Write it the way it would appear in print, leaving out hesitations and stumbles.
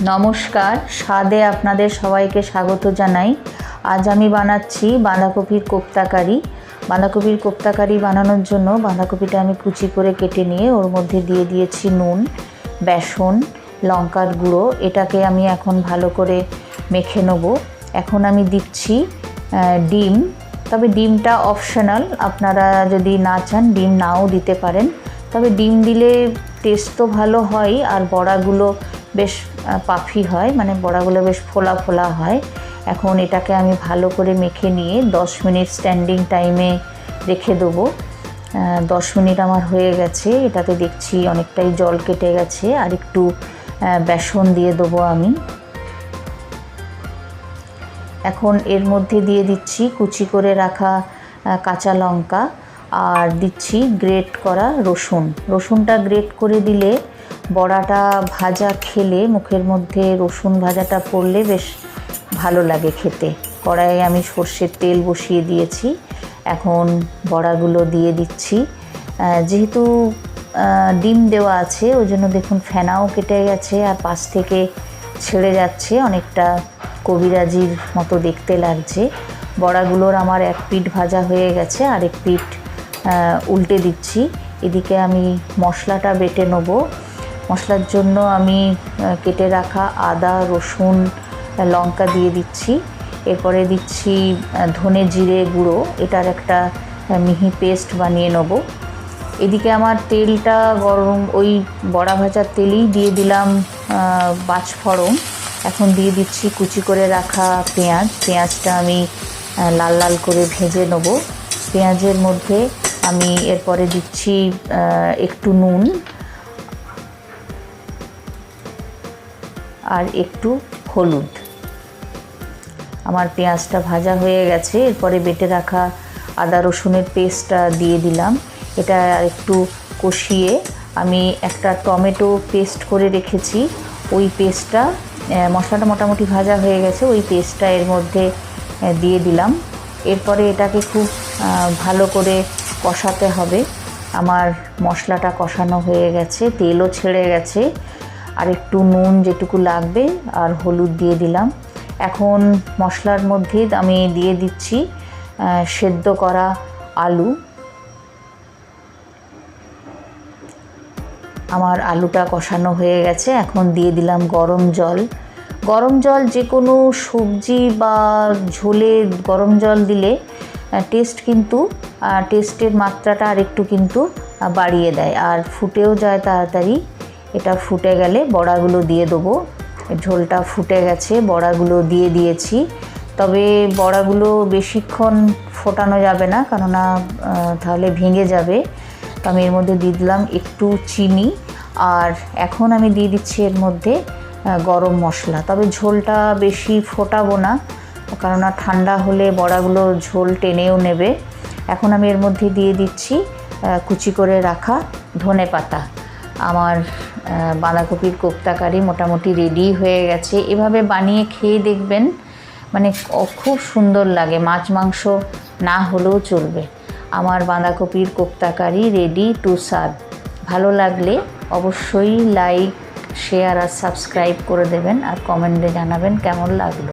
নমস্কার, স্বাদে আপনাদের সবাইকে স্বাগত জানাই। আজ আমি বানাচ্ছি বাঁধাকপির কোপ্তা কারি। বাঁধাকপির কোপ্তা কারি বানানোর জন্য বাঁধাকপিটা আমি কুচি করে কেটে নিয়ে ওর মধ্যে দিয়ে দিয়েছি নুন, বেসন, লঙ্কার গুঁড়ো। এটাকে আমি এখন ভালো করে মেখে নেব। এখন আমি দিচ্ছি ডিম, তবে ডিমটা অপশনাল, আপনারা যদি না চান ডিম নাও দিতে পারেন। তবে ডিম দিলে টেস্ট তো ভালো হয় আর বড়াগুলো বেশ পাফি হয়, মানে বড়াগুলো বেশ ফোলা ফোলা হয়। এখন এটাকে আমি ভালো করে মেখে নিয়ে 10 মিনিট স্ট্যান্ডিং টাইমে রেখে দেবো। 10 মিনিট আমার হয়ে গেছে। এটাতে দেখছি অনেকটাই জল কেটে গেছে। আর একটু বেসন দিয়ে দেবো আমি। এখন এর মধ্যে দিয়ে দিচ্ছি কুচি করে রাখা কাঁচা লঙ্কা আর দিচ্ছি গ্রেট করা রসুন। রসুনটা গ্রেট করে দিলে বড়াটা ভাজা খেলে মুখের মধ্যে রসুন ভাজাটা পড়লে বেশ ভালো লাগে খেতে। কড়াইয়ে আমি সর্ষের তেল বসিয়ে দিয়েছি। এখন বড়াগুলো দিয়ে দিচ্ছি। যেহেতু ডিম দেওয়া আছে ওই জন্য দেখুন ফেনাও কেটে গেছে আর পাশ থেকে ছেড়ে যাচ্ছে, অনেকটা কবিরাজির মতো দেখতে লাগছে। বড়াগুলোর আমার এক পিঠ ভাজা হয়ে গেছে, আরেক পিঠ উল্টে দিচ্ছি। এদিকে আমি মশলাটা বেটে নেব। মশলার জন্য আমি কেটে রাখা আদা, রসুন, লঙ্কা দিয়ে দিচ্ছি। এরপরে দিচ্ছি ধনে জিরে গুঁড়ো, এটার একটা মিহি পেস্ট বানিয়ে নেব। এদিকে আমার তেলটা গরম, ওই বড়া ভাজার তেলেই দিয়ে দিলাম পাঁচফোড়ন। এখন দিয়ে দিচ্ছি কুচি করে রাখা পেঁয়াজ। পেঁয়াজটা আমি লাল লাল করে ভেজে নেব। পেঁয়াজের মধ্যে আমি এরপরে দিচ্ছি একটু নুন আর একটু হলুদ। আমার পেঁয়াজটা ভাজা হয়ে গেছে। এরপরে বেটে রাখা আদা রসুনের পেস্টটা দিয়ে দিলাম। এটা একটু কষিয়ে আমি একটা টমেটো পেস্ট করে রেখেছি, ওই পেস্টটা, মশলাটা মোটামুটি ভাজা হয়ে গেছে, ওই পেস্টটা এর মধ্যে দিয়ে দিলাম। এরপরে এটাকে খুব ভালো করে কষাতে হবে। আমার মশলাটা কষানো হয়ে গেছে, তেলও ছেড়ে গেছে। আর একটু নুন যেটুকু লাগবে আর হলুদ দিয়ে দিলাম। এখন মশলার মধ্যে আমি দিয়ে দিচ্ছি সেদ্ধ করা আলু। আমার আলুটা কষানো হয়ে গেছে। এখন দিয়ে দিলাম গরম জল। গরম জল যে কোনো সবজি বা ঝোলে গরম জল দিলে টেস্টের মাত্রাটা আরেকটু কিন্তু বাড়িয়ে দেয় আর ফুটেও যায় তাড়াতাড়ি। এটা ফুটে গেলে বড়াগুলো দিয়ে দেবো। ঝোলটা ফুটে গেছে, বড়াগুলো দিয়ে দিয়েছি। তবে বড়াগুলো বেশিক্ষণ ফোটানো যাবে না, কেননা তাহলে ভেঙে যাবে। তো আমি এর মধ্যে দিয়ে দিলাম একটু চিনি। আর এখন আমি দিয়ে দিচ্ছি এর মধ্যে গরম মশলা। তবে ঝোলটা বেশি ফোটাবো না, কেননা ঠান্ডা হলে বড়াগুলো ঝোল টেনেও নেবে। এখন আমি এর মধ্যে দিয়ে দিচ্ছি কুচি করে রাখা ধনেপাতা। আমার বাঁধাকপির কোপ্তা কারি মোটামুটি রেডি হয়ে গেছে। এভাবে বানিয়ে খেয়ে দেখবেন, মানে খুব সুন্দর লাগে। মাছ মাংস না হলেও চলবে। আমার বাঁধাকপির kofta curry ready to serve. ভালো লাগলে অবশ্যই লাইক, শেয়ার আর সাবস্ক্রাইব করে দেবেন আর কমেন্টে জানাবেন কেমন লাগলো।